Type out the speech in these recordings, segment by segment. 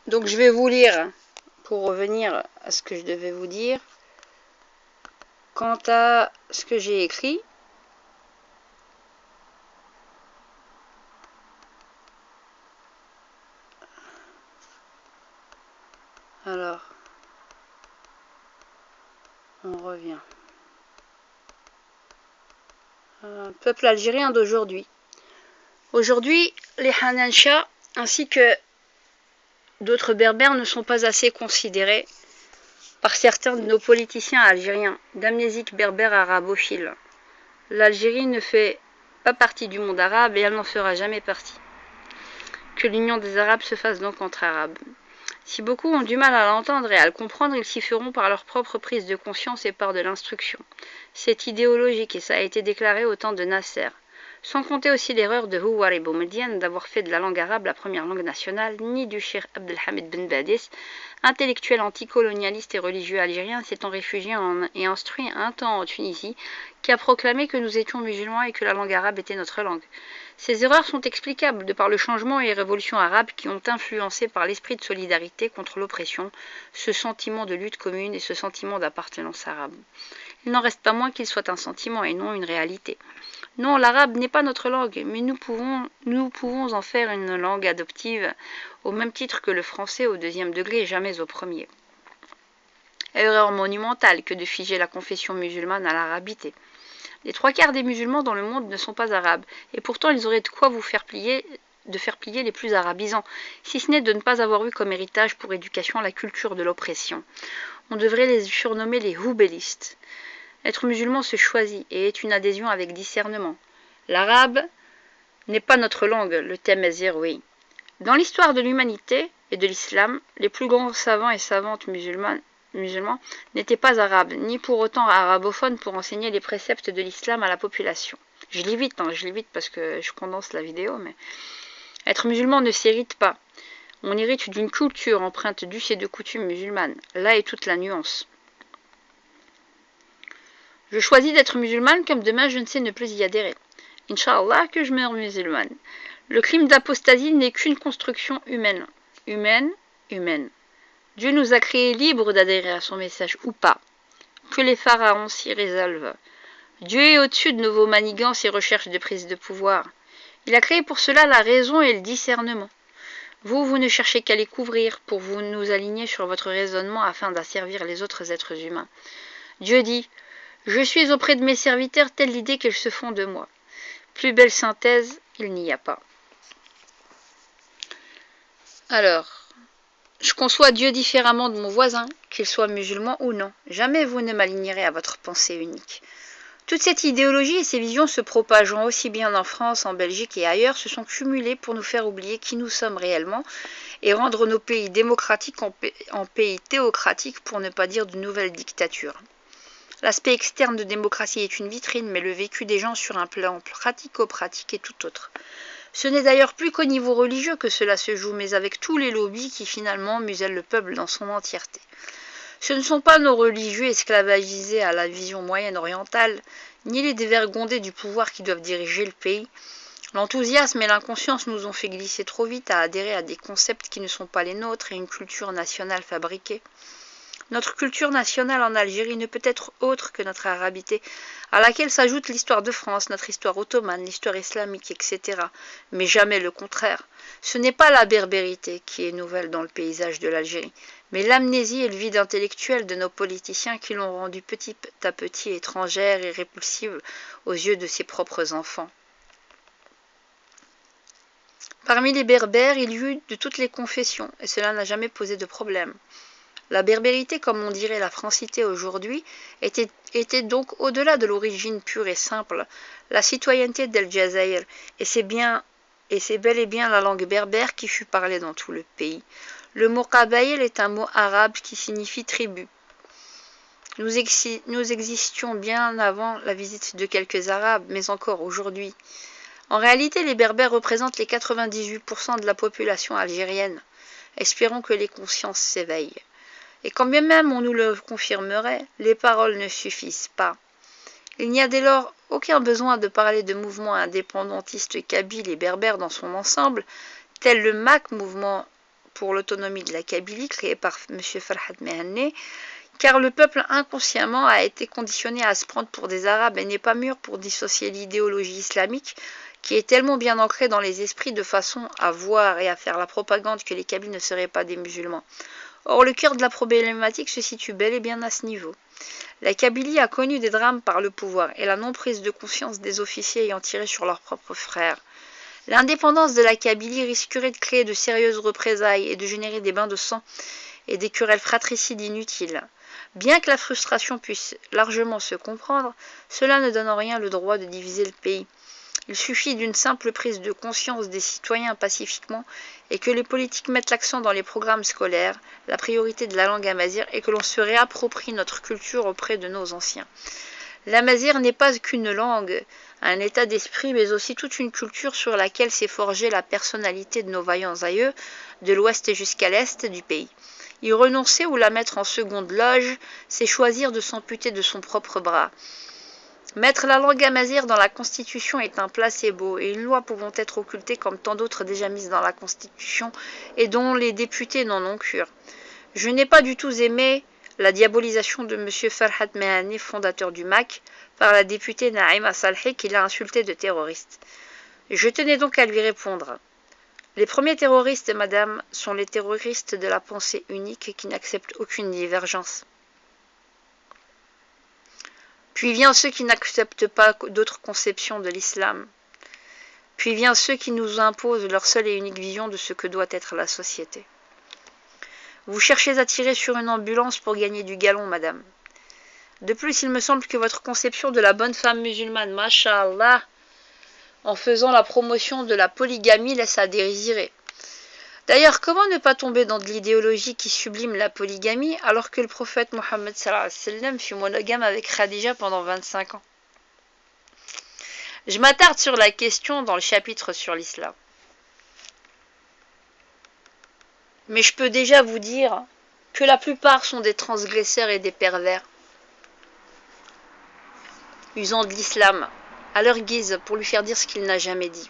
Donc je vais vous lire, pour revenir à ce que je devais vous dire, quant à ce que j'ai écrit. Alors, on revient. Peuple algérien d'aujourd'hui. Aujourd'hui, les Hanancha ainsi que d'autres berbères ne sont pas assez considérés par certains de nos politiciens algériens, d'amnésiques berbères arabophiles. L'Algérie ne fait pas partie du monde arabe et elle n'en fera jamais partie. Que l'union des Arabes se fasse donc entre Arabes. Si beaucoup ont du mal à l'entendre et à le comprendre, ils s'y feront par leur propre prise de conscience et par de l'instruction. C'est idéologique et ça a été déclaré au temps de Nasser. Sans compter aussi l'erreur de Houari Boumediene d'avoir fait de la langue arabe la première langue nationale, ni du Cheikh Abdelhamid Ben Badis, intellectuel anticolonialiste et religieux algérien s'étant réfugié et instruit un temps en Tunisie, qui a proclamé que nous étions musulmans et que la langue arabe était notre langue. Ces erreurs sont explicables de par le changement et les révolutions arabes qui ont influencé par l'esprit de solidarité contre l'oppression, ce sentiment de lutte commune et ce sentiment d'appartenance arabe. Il n'en reste pas moins qu'il soit un sentiment et non une réalité. Non, l'arabe n'est pas notre langue, mais nous pouvons en faire une langue adoptive, au même titre que le français au deuxième degré et jamais au premier. Erreur monumentale que de figer la confession musulmane à l'arabité. Les 3/4 des musulmans dans le monde ne sont pas arabes, et pourtant ils auraient de quoi vous faire plier les plus arabisants, si ce n'est de ne pas avoir eu comme héritage pour éducation la culture de l'oppression. On devrait les surnommer les houbellistes. Être musulman se choisit et est une adhésion avec discernement. L'arabe n'est pas notre langue, le Temazir, oui. Dans l'histoire de l'humanité et de l'islam, les plus grands savants et savantes musulmans n'étaient pas arabes, ni pour autant arabophones pour enseigner les préceptes de l'islam à la population. Je lis vite parce que je condense la vidéo, mais être musulman ne s'hérite pas. On hérite d'une culture empreinte d'us et de coutumes musulmanes. Là est toute la nuance. Je choisis d'être musulmane comme demain je ne sais ne plus y adhérer. Inch'Allah que je meurs musulmane. Le crime d'apostasie n'est qu'une construction humaine. Humaine. Dieu nous a créés libres d'adhérer à son message ou pas. Que les pharaons s'y résolvent. Dieu est au-dessus de nos manigances et recherches de prise de pouvoir. Il a créé pour cela la raison et le discernement. Vous ne cherchez qu'à les couvrir pour vous nous aligner sur votre raisonnement afin d'asservir les autres êtres humains. Dieu dit « Je suis auprès de mes serviteurs telle l'idée qu'ils se font de moi. » Plus belle synthèse, il n'y a pas. Alors, je conçois Dieu différemment de mon voisin, qu'il soit musulman ou non. Jamais vous ne m'alignerez à votre pensée unique. Toute cette idéologie et ces visions se propageant aussi bien en France, en Belgique et ailleurs se sont cumulées pour nous faire oublier qui nous sommes réellement et rendre nos pays démocratiques en pays théocratiques pour ne pas dire de nouvelles dictatures. L'aspect externe de démocratie est une vitrine, mais le vécu des gens sur un plan pratico-pratique est tout autre. Ce n'est d'ailleurs plus qu'au niveau religieux que cela se joue, mais avec tous les lobbies qui finalement musellent le peuple dans son entièreté. Ce ne sont pas nos religieux esclavagisés à la vision moyenne orientale, ni les dévergondés du pouvoir qui doivent diriger le pays. L'enthousiasme et l'inconscience nous ont fait glisser trop vite à adhérer à des concepts qui ne sont pas les nôtres et une culture nationale fabriquée. Notre culture nationale en Algérie ne peut être autre que notre arabité, à laquelle s'ajoute l'histoire de France, notre histoire ottomane, l'histoire islamique, etc. Mais jamais le contraire. Ce n'est pas la berbérité qui est nouvelle dans le paysage de l'Algérie, mais l'amnésie et le vide intellectuel de nos politiciens qui l'ont rendue petit à petit étrangère et répulsive aux yeux de ses propres enfants. Parmi les berbères, il y eut de toutes les confessions, et cela n'a jamais posé de problème. La berbérité, comme on dirait la francité aujourd'hui, était donc au-delà de l'origine pure et simple, la citoyenneté d'El Jazaïr, et c'est bel et bien la langue berbère qui fut parlée dans tout le pays. Le mot Qabaïl est un mot arabe qui signifie tribu. Nous existions bien avant la visite de quelques Arabes, mais encore aujourd'hui. En réalité, les Berbères représentent les 98% de la population algérienne. Espérons que les consciences s'éveillent. Et quand bien même on nous le confirmerait, les paroles ne suffisent pas. Il n'y a dès lors aucun besoin de parler de mouvements indépendantistes kabyles et berbères dans son ensemble, tel le MAC, mouvement pour l'autonomie de la Kabylie, créé par M. Farhad Mehanne, car le peuple inconsciemment a été conditionné à se prendre pour des Arabes et n'est pas mûr pour dissocier l'idéologie islamique qui est tellement bien ancrée dans les esprits de façon à voir et à faire la propagande que les Kabyles ne seraient pas des musulmans. Or, le cœur de la problématique se situe bel et bien à ce niveau. La Kabylie a connu des drames par le pouvoir et la non-prise de conscience des officiers ayant tiré sur leurs propres frères. L'indépendance de la Kabylie risquerait de créer de sérieuses représailles et de générer des bains de sang et des querelles fratricides inutiles. Bien que la frustration puisse largement se comprendre, cela ne donne en rien le droit de diviser le pays. Il suffit d'une simple prise de conscience des citoyens pacifiquement et que les politiques mettent l'accent dans les programmes scolaires, la priorité de la langue amazigh et que l'on se réapproprie notre culture auprès de nos anciens. L'amazigh n'est pas qu'une langue, un état d'esprit, mais aussi toute une culture sur laquelle s'est forgée la personnalité de nos vaillants aïeux, de l'ouest jusqu'à l'est du pays. Y renoncer ou la mettre en seconde loge, c'est choisir de s'amputer de son propre bras. Mettre la langue amazigh dans la Constitution est un placebo et une loi pouvant être occultée comme tant d'autres déjà mises dans la Constitution et dont les députés n'en ont cure. Je n'ai pas du tout aimé la diabolisation de M. Farhad Mehanne, fondateur du MAC, par la députée Naïma Salhi qui l'a insulté de terroriste. Je tenais donc à lui répondre. Les premiers terroristes, madame, sont les terroristes de la pensée unique qui n'acceptent aucune divergence. Puis vient ceux qui n'acceptent pas d'autres conceptions de l'islam. Puis vient ceux qui nous imposent leur seule et unique vision de ce que doit être la société. Vous cherchez à tirer sur une ambulance pour gagner du galon, madame. De plus, il me semble que votre conception de la bonne femme musulmane, masha'Allah, en faisant la promotion de la polygamie, laisse à désirer. D'ailleurs, comment ne pas tomber dans de l'idéologie qui sublime la polygamie alors que le prophète Mohammed sallallahu alayhi wa sallam fut monogame avec Khadija pendant 25 ans? Je m'attarde sur la question dans le chapitre sur l'islam. Mais je peux déjà vous dire que la plupart sont des transgresseurs et des pervers, usant de l'islam à leur guise pour lui faire dire ce qu'il n'a jamais dit.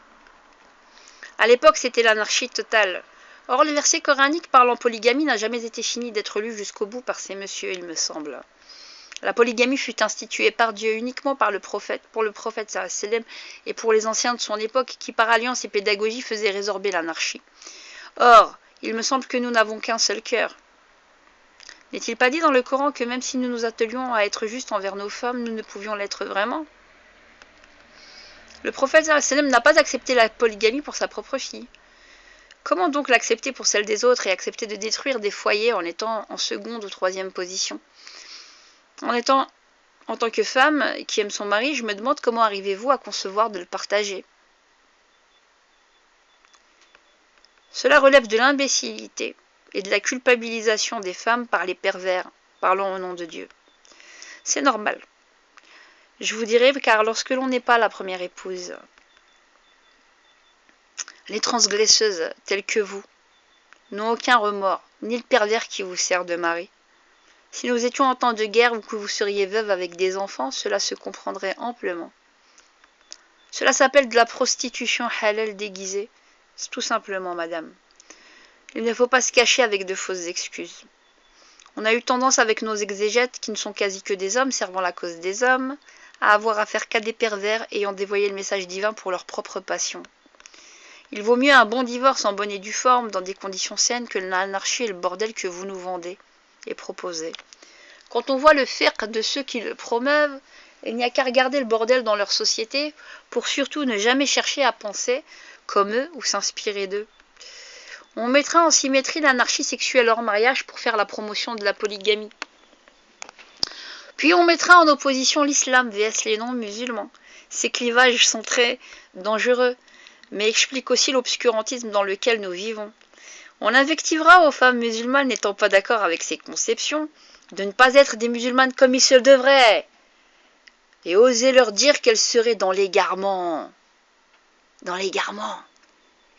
À l'époque, c'était l'anarchie totale. Or, le verset coranique parlant polygamie n'a jamais été fini d'être lu jusqu'au bout par ces messieurs, il me semble. La polygamie fut instituée par Dieu uniquement par le prophète, pour le prophète sallallahu alayhi wa sallam et pour les anciens de son époque qui, par alliance et pédagogie, faisaient résorber l'anarchie. Or, il me semble que nous n'avons qu'un seul cœur. N'est-il pas dit dans le Coran que même si nous nous attelions à être justes envers nos femmes, nous ne pouvions l'être vraiment? Le prophète sallallahu alayhi wa sallam n'a pas accepté la polygamie pour sa propre fille. Comment donc l'accepter pour celle des autres et accepter de détruire des foyers en étant en seconde ou troisième position? En tant que femme qui aime son mari, je me demande comment arrivez-vous à concevoir de le partager? Cela relève de l'imbécilité et de la culpabilisation des femmes par les pervers, parlant au nom de Dieu. C'est normal. Je vous dirai, car lorsque l'on n'est pas la première épouse, les transgresseuses telles que vous n'ont aucun remords, ni le pervers qui vous sert de mari. Si nous étions en temps de guerre ou que vous seriez veuve avec des enfants, cela se comprendrait amplement. Cela s'appelle de la prostitution halal déguisée. C'est tout simplement, madame. Il ne faut pas se cacher avec de fausses excuses. On a eu tendance avec nos exégètes, qui ne sont quasi que des hommes servant la cause des hommes, à avoir affaire qu'à des pervers ayant dévoyé le message divin pour leur propre passion. Il vaut mieux un bon divorce en bonne et due forme, dans des conditions saines, que l'anarchie et le bordel que vous nous vendez et proposez. Quand on voit le fiqh de ceux qui le promeuvent, il n'y a qu'à regarder le bordel dans leur société pour surtout ne jamais chercher à penser comme eux ou s'inspirer d'eux. On mettra en symétrie l'anarchie sexuelle hors mariage pour faire la promotion de la polygamie. Puis on mettra en opposition l'islam vs les non-musulmans. Ces clivages sont très dangereux, mais expliquent aussi l'obscurantisme dans lequel nous vivons. On invectivera aux femmes musulmanes n'étant pas d'accord avec ces conceptions, de ne pas être des musulmanes comme il se devrait, et oser leur dire qu'elles seraient dans l'égarement,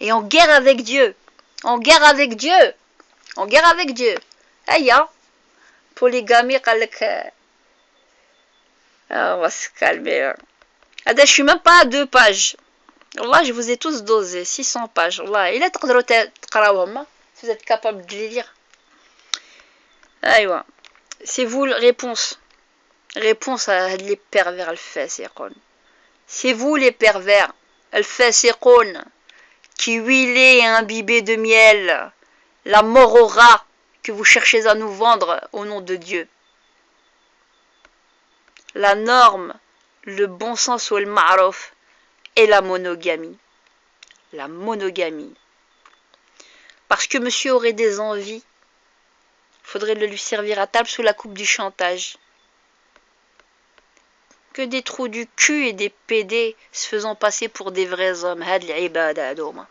et en guerre avec Dieu, en guerre avec Dieu. Aïe, polygamie, on va se calmer. Je suis même pas à 2 pages. Allah, je vous ai tous dosé, 600 pages. Allah, il est Vous êtes capable de les lire? Aïwa. C'est vous la réponse. Réponse à les pervers al-fasiqoun. C'est vous les pervers al-fasiqoun qui huilez et imbibez de miel la mort au rat que vous cherchez à nous vendre au nom de Dieu. La norme, le bon sens ou le ma'rouf et la monogamie. La monogamie. Parce que monsieur aurait des envies, faudrait le lui servir à table sous la coupe du chantage. Que des trous du cul et des pédés se faisant passer pour des vrais hommes. Had l'ibada adoma.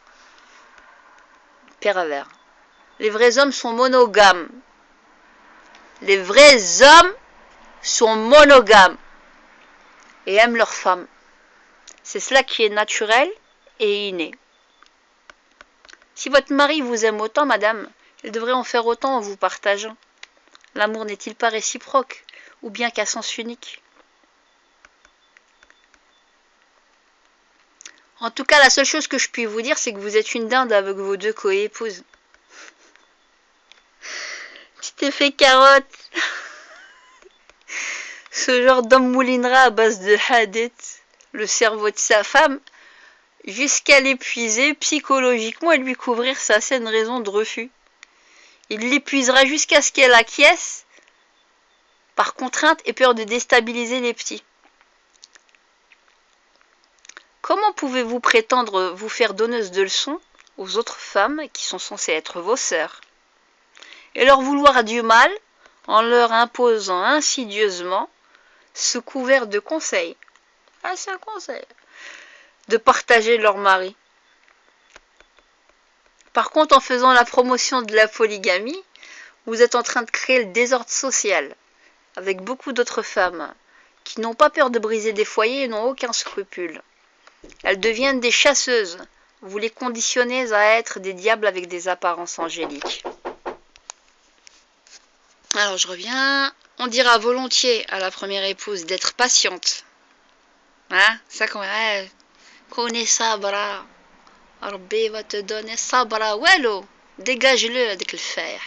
Pervers. Les vrais hommes sont monogames. Les vrais hommes sont monogames et aiment leurs femmes. C'est cela qui est naturel et inné. Si votre mari vous aime autant, madame, il devrait en faire autant en vous partageant. L'amour n'est-il pas réciproque, ou bien qu'à sens unique? En tout cas, la seule chose que je puis vous dire, c'est que vous êtes une dinde avec vos deux coépouses. Petit effet carotte. Ce genre d'homme moulinera à base de hadith le cerveau de sa femme jusqu'à l'épuiser psychologiquement et lui couvrir sa saine raison de refus. Il l'épuisera jusqu'à ce qu'elle acquiesce par contrainte et peur de déstabiliser les petits. Comment pouvez-vous prétendre vous faire donneuse de leçons aux autres femmes qui sont censées être vos sœurs et leur vouloir du mal en leur imposant insidieusement, sous couvert de conseils, c'est un conseil, de partager leur mari? Par contre, en faisant la promotion de la polygamie, vous êtes en train de créer le désordre social avec beaucoup d'autres femmes qui n'ont pas peur de briser des foyers et n'ont aucun scrupule. Elles deviennent des chasseuses. Vous les conditionnez à être des diables avec des apparences angéliques. Alors je reviens. On dira volontiers à la première épouse d'être patiente. Hein? Ça comme connais sabra. Rabbi va te donner sabra. Wallo, dégage-le avec le fer.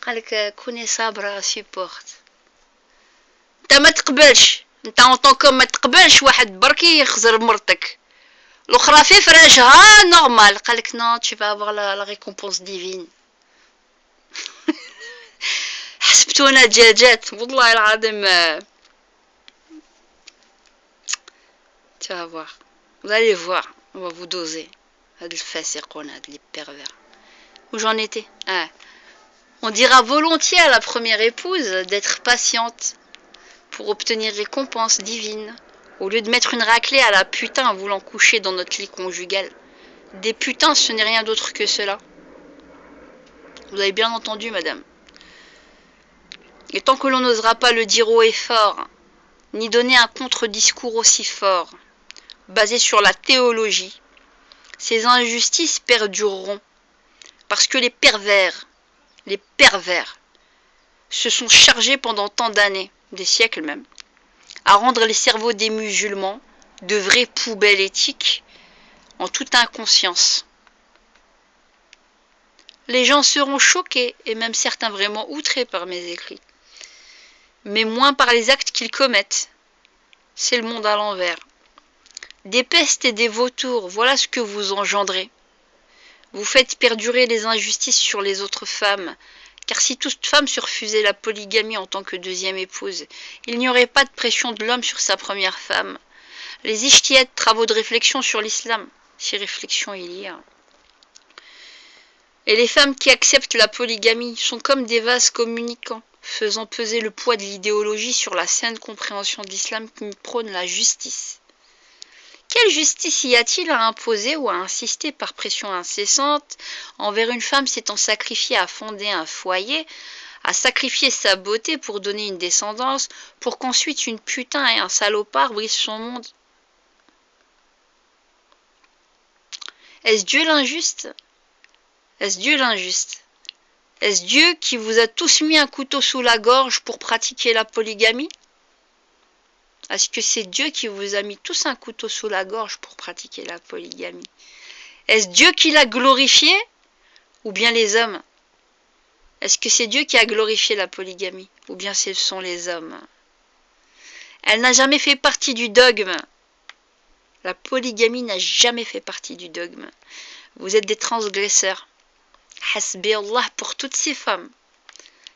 قالك كوني صابرة supporte. انت ما تقبلش. انت en tant qu'homme ما تقبلش واحد بركي يخزر مرتك. الاخرى في فراجها نورمال. قالك non, tu vas avoir la récompense divine. حسبتونا دجاجات والله العظيم. Tu vas voir. Vous allez voir. On va vous doser. هاد الفاسقون هاد les pervers. Où j'en étais? On dira volontiers à la première épouse d'être patiente pour obtenir récompense divine, au lieu de mettre une raclée à la putain en voulant coucher dans notre lit conjugal. Des putains, ce n'est rien d'autre que cela. Vous avez bien entendu, madame. Et tant que l'on n'osera pas le dire haut et fort, ni donner un contre-discours aussi fort, basé sur la théologie, ces injustices perdureront, parce que les pervers, se sont chargés pendant tant d'années, des siècles même, à rendre les cerveaux des musulmans de vraies poubelles éthiques en toute inconscience. Les gens seront choqués et même certains vraiment outrés par mes écrits, mais moins par les actes qu'ils commettent. C'est le monde à l'envers. Des pestes et des vautours, voilà ce que vous engendrez. Vous faites perdurer les injustices sur les autres femmes, car si toute femme se refusait la polygamie en tant que deuxième épouse, il n'y aurait pas de pression de l'homme sur sa première femme. Les ijtihad, travaux de réflexion sur l'islam, si réflexion il y a. Et les femmes qui acceptent la polygamie sont comme des vases communicants, faisant peser le poids de l'idéologie sur la saine compréhension de l'islam qui prône la justice. Quelle justice y a-t-il à imposer ou à insister par pression incessante envers une femme s'étant sacrifiée à fonder un foyer, à sacrifier sa beauté pour donner une descendance, pour qu'ensuite une putain et un salopard brisent son monde? Est-ce Dieu l'injuste? Est-ce Dieu l'injuste? Est-ce Dieu qui vous a tous mis un couteau sous la gorge pour pratiquer la polygamie? Est-ce que c'est Dieu qui vous a mis tous un couteau sous la gorge pour pratiquer la polygamie? Est-ce Dieu qui l'a glorifié Ou bien les hommes? Est-ce que c'est Dieu qui a glorifié la polygamie? Ou bien ce sont les hommes? Elle n'a jamais fait partie du dogme. La polygamie n'a jamais fait partie du dogme. Vous êtes des transgresseurs. Hasbi Allah pour toutes ces femmes.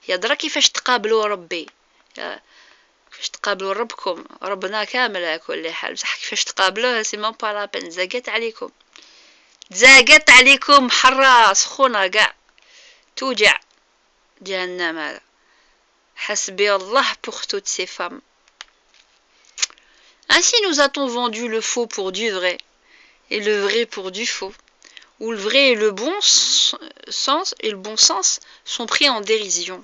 يدرى كيفاش تقابلوا ربي كيفاش تقابلوا ربكم ربنا كامل على كل حال بصح كيفاش تقابلوه سي مون با لابن زاقت عليكم زاقت عليكم حرة سخونة كاع توجع جهنم هذا حسبي الله pour toutes ces femmes. Ainsi nous a-t-on vendu le faux pour du vrai et le vrai pour du faux, où le vrai et le bon sens sont pris en dérision.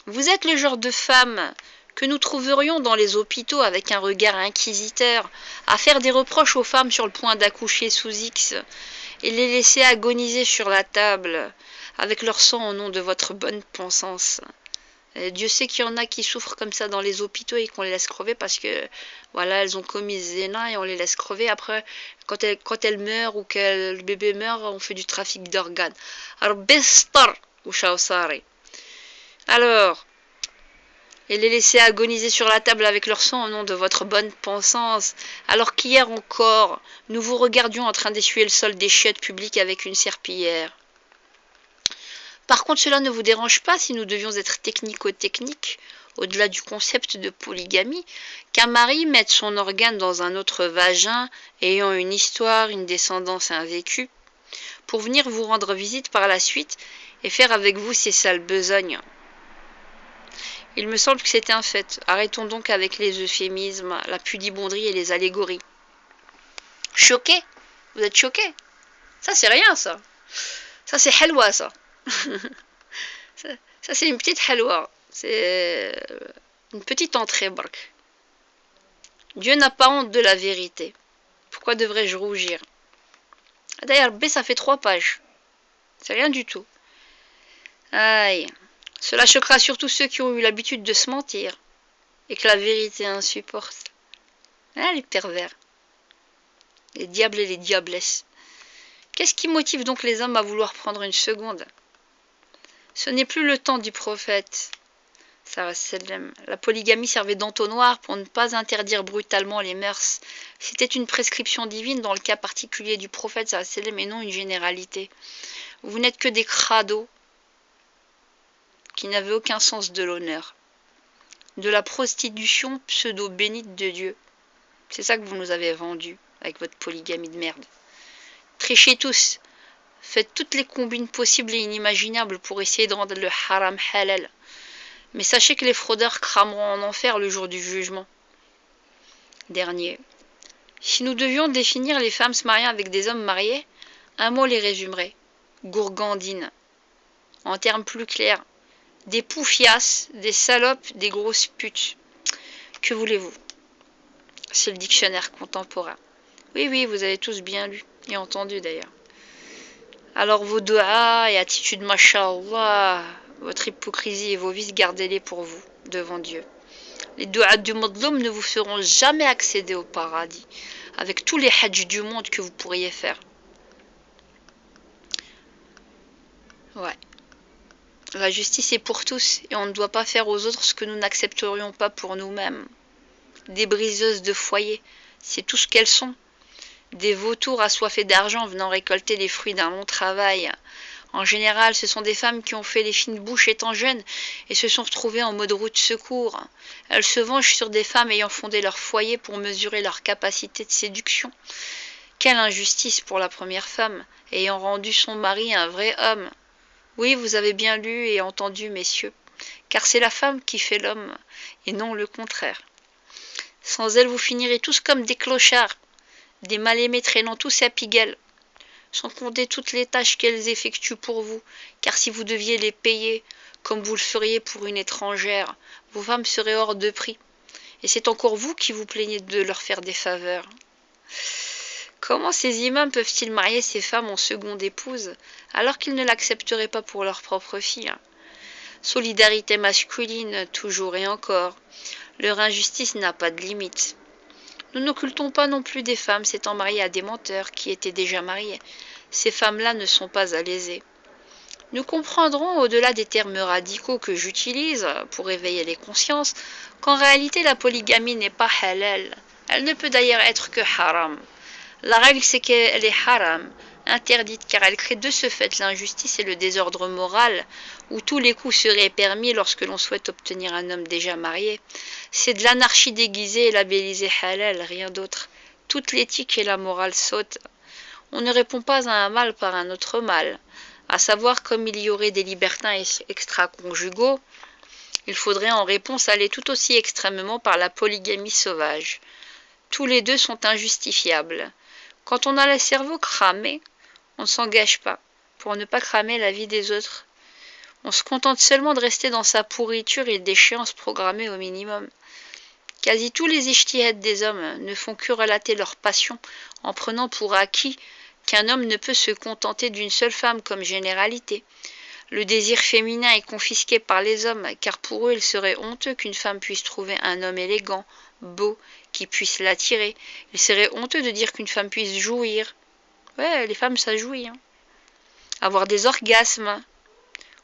Vous êtes le genre de femme que nous trouverions dans les hôpitaux avec un regard inquisiteur, à faire des reproches aux femmes sur le point d'accoucher sous X et les laisser agoniser sur la table avec leur sang au nom de votre bonne pensance. Dieu sait qu'il y en a qui souffrent comme ça dans les hôpitaux et qu'on les laisse crever parce que voilà, elles ont commis zina et on les laisse crever. Après, quand elles meurent ou que le bébé meurt, on fait du trafic d'organes. Alors, et les laisser agoniser sur la table avec leur sang au nom de votre bonne pensance, alors qu'hier encore, nous vous regardions en train d'essuyer le sol des chiottes publiques avec une serpillière. Par contre, cela ne vous dérange pas si nous devions être technico-techniques, au-delà du concept de polygamie, qu'un mari mette son organe dans un autre vagin, ayant une histoire, une descendance, un vécu, pour venir vous rendre visite par la suite et faire avec vous ces sales besognes. Il me semble que c'était un fait. Arrêtons donc avec les euphémismes, la pudibonderie et les allégories. Choqué? Vous êtes choqué? Ça c'est rien ça. Ça c'est halwa ça. Ça c'est une petite halwa. C'est une petite entrée bark. Dieu n'a pas honte de la vérité. Pourquoi devrais-je rougir? D'ailleurs B ça fait 3 pages. C'est rien du tout. Aïe. Cela choquera surtout ceux qui ont eu l'habitude de se mentir et que la vérité insupporte. Ah, les pervers. Les diables et les diablesses. Qu'est-ce qui motive donc les hommes à vouloir prendre une seconde? Ce n'est plus le temps du prophète. La polygamie servait d'entonnoir pour ne pas interdire brutalement les mœurs. C'était une prescription divine dans le cas particulier du prophète, et non une généralité. Vous n'êtes que des crados qui n'avait aucun sens de l'honneur. De la prostitution pseudo-bénite de Dieu. C'est ça que vous nous avez vendu avec votre polygamie de merde. Trichez tous. Faites toutes les combines possibles et inimaginables pour essayer de rendre le haram halal. Mais sachez que les fraudeurs crameront en enfer le jour du jugement dernier. Si nous devions définir les femmes se mariant avec des hommes mariés, un mot les résumerait. Gourgandines. En termes plus clairs, des poufiasses, des salopes, des grosses putes. Que voulez-vous? C'est le dictionnaire contemporain. Oui, oui, vous avez tous bien lu et entendu d'ailleurs. Alors vos doigts et attitudes mashallah, votre hypocrisie et vos vices, gardez-les pour vous, devant Dieu. Les doigts du Madloum ne vous feront jamais accéder au paradis, avec tous les hajj du monde que vous pourriez faire. Ouais. La justice est pour tous et on ne doit pas faire aux autres ce que nous n'accepterions pas pour nous-mêmes. Des briseuses de foyer, c'est tout ce qu'elles sont. Des vautours assoiffés d'argent venant récolter les fruits d'un long travail. En général, ce sont des femmes qui ont fait les fines bouches étant jeunes et se sont retrouvées en mode route secours. Elles se vengent sur des femmes ayant fondé leur foyer pour mesurer leur capacité de séduction. Quelle injustice pour la première femme, ayant rendu son mari un vrai homme. Oui, vous avez bien lu et entendu, messieurs, car c'est la femme qui fait l'homme, et non le contraire. Sans elle, vous finirez tous comme des clochards, des mal-aimés traînant tous à Pigalle, sans compter toutes les tâches qu'elles effectuent pour vous, car si vous deviez les payer, comme vous le feriez pour une étrangère, vos femmes seraient hors de prix, et c'est encore vous qui vous plaignez de leur faire des faveurs. Comment ces imams peuvent-ils marier ces femmes en seconde épouse, alors qu'ils ne l'accepteraient pas pour leur propre fille? Solidarité masculine, toujours et encore. Leur injustice n'a pas de limite. Nous n'occultons pas non plus des femmes s'étant mariées à des menteurs qui étaient déjà mariés. Ces femmes-là ne sont pas à léser. Nous comprendrons, au-delà des termes radicaux que j'utilise pour éveiller les consciences, qu'en réalité la polygamie n'est pas halal. Elle ne peut d'ailleurs être que haram. La règle, c'est qu'elle est haram, interdite, car elle crée de ce fait l'injustice et le désordre moral, où tous les coups seraient permis lorsque l'on souhaite obtenir un homme déjà marié. C'est de l'anarchie déguisée et labellisée halal, rien d'autre. Toute l'éthique et la morale sautent. On ne répond pas à un mal par un autre mal. À savoir, comme il y aurait des libertins extra-conjugaux, il faudrait en réponse aller tout aussi extrêmement par la polygamie sauvage. Tous les deux sont injustifiables. Quand on a le cerveau cramé, on ne s'engage pas, pour ne pas cramer la vie des autres. On se contente seulement de rester dans sa pourriture et d'échéances programmées au minimum. Quasi tous les ijtihads des hommes ne font que relater leur passion en prenant pour acquis qu'un homme ne peut se contenter d'une seule femme comme généralité. Le désir féminin est confisqué par les hommes, car pour eux il serait honteux qu'une femme puisse trouver un homme élégant, beau, qui puisse l'attirer. Il serait honteux de dire qu'une femme puisse jouir. Ouais, les femmes ça jouit. Avoir des orgasmes,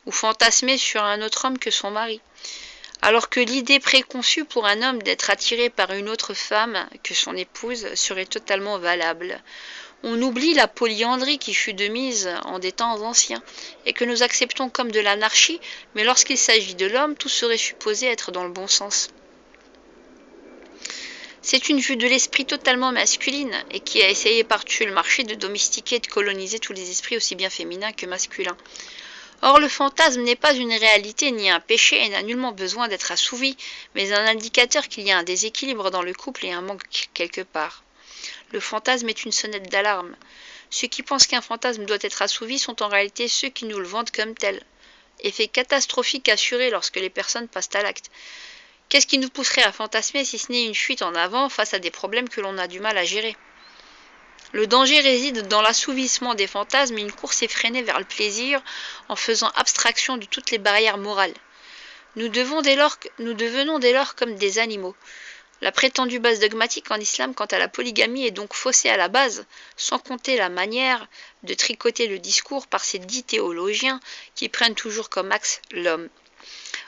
ou fantasmer sur un autre homme que son mari. Alors que l'idée préconçue pour un homme d'être attiré par une autre femme que son épouse serait totalement valable. On oublie la polyandrie qui fut de mise en des temps anciens, et que nous acceptons comme de l'anarchie, mais lorsqu'il s'agit de l'homme, tout serait supposé être dans le bon sens. C'est une vue de l'esprit totalement masculine, et qui a essayé par-dessus le marché de domestiquer et de coloniser tous les esprits aussi bien féminins que masculins. Or, le fantasme n'est pas une réalité ni un péché et n'a nullement besoin d'être assouvi, mais un indicateur qu'il y a un déséquilibre dans le couple et un manque quelque part. Le fantasme est une sonnette d'alarme. Ceux qui pensent qu'un fantasme doit être assouvi sont en réalité ceux qui nous le vendent comme tel. Effet catastrophique assuré lorsque les personnes passent à l'acte. Qu'est-ce qui nous pousserait à fantasmer si ce n'est une fuite en avant face à des problèmes que l'on a du mal à gérer ? Le danger réside dans l'assouvissement des fantasmes et une course effrénée vers le plaisir en faisant abstraction de toutes les barrières morales. Nous devenons dès lors comme des animaux. La prétendue base dogmatique en islam quant à la polygamie est donc faussée à la base, sans compter la manière de tricoter le discours par ces dits théologiens qui prennent toujours comme axe l'homme.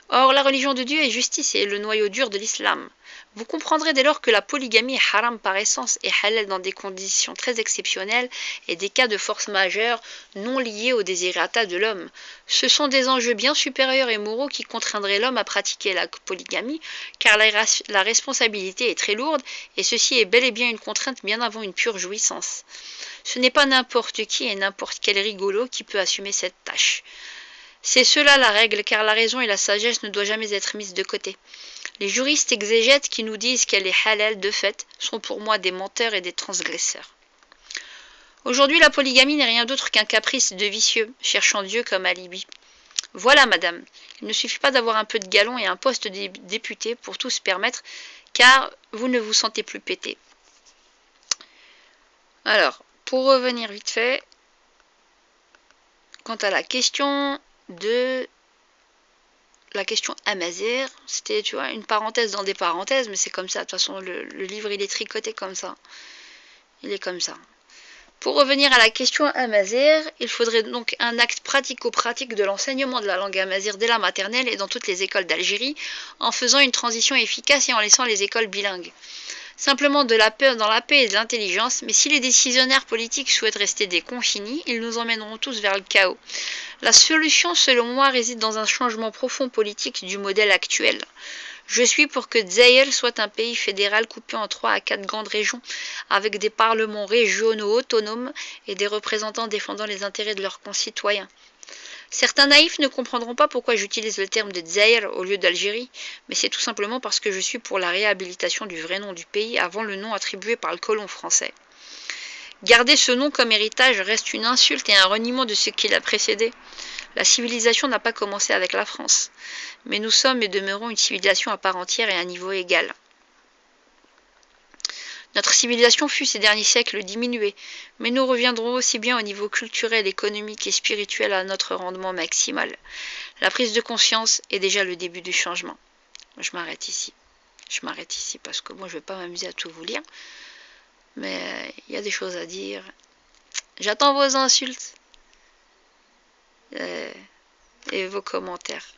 Or, la religion de Dieu est justice et est le noyau dur de l'islam. Vous comprendrez dès lors que la polygamie est haram par essence et halal dans des conditions très exceptionnelles et des cas de force majeure non liés au désirata de l'homme. Ce sont des enjeux bien supérieurs et moraux qui contraindraient l'homme à pratiquer la polygamie, car la responsabilité est très lourde et ceci est bel et bien une contrainte bien avant une pure jouissance. Ce n'est pas n'importe qui et n'importe quel rigolo qui peut assumer cette tâche. C'est cela la règle, car la raison et la sagesse ne doivent jamais être mises de côté. Les juristes exégètes qui nous disent qu'elle est halal de fait sont pour moi des menteurs et des transgresseurs. Aujourd'hui, la polygamie n'est rien d'autre qu'un caprice de vicieux, cherchant Dieu comme alibi. Voilà, madame, il ne suffit pas d'avoir un peu de galon et un poste de député pour tout se permettre, car vous ne vous sentez plus pété. Alors, pour revenir vite fait, quant à la question Amazir, c'était, tu vois, une parenthèse dans des parenthèses, mais c'est comme ça, de toute façon, le livre, il est tricoté comme ça. Il est comme ça. Pour revenir à la question Amazir, il faudrait donc un acte pratico-pratique de l'enseignement de la langue Amazir dès la maternelle et dans toutes les écoles d'Algérie, en faisant une transition efficace et en laissant les écoles bilingues. Simplement dans la paix et de l'intelligence, mais si les décisionnaires politiques souhaitent rester des confinis, ils nous emmèneront tous vers le chaos. La solution, selon moi, réside dans un changement profond politique du modèle actuel. Je suis pour que Dzaïr soit un pays fédéral coupé en 3 à 4 grandes régions, avec des parlements régionaux autonomes et des représentants défendant les intérêts de leurs concitoyens. Certains naïfs ne comprendront pas pourquoi j'utilise le terme de Dzaïr au lieu d'Algérie, mais c'est tout simplement parce que je suis pour la réhabilitation du vrai nom du pays avant le nom attribué par le colon français. Garder ce nom comme héritage reste une insulte et un reniement de ce qui l'a précédé. La civilisation n'a pas commencé avec la France, mais nous sommes et demeurons une civilisation à part entière et à un niveau égal. Notre civilisation fut ces derniers siècles diminuée, mais nous reviendrons aussi bien au niveau culturel, économique et spirituel à notre rendement maximal. La prise de conscience est déjà le début du changement. Je m'arrête ici. Parce que moi je ne vais pas m'amuser à tout vous lire, mais il y a des choses à dire. J'attends vos insultes. et vos commentaires.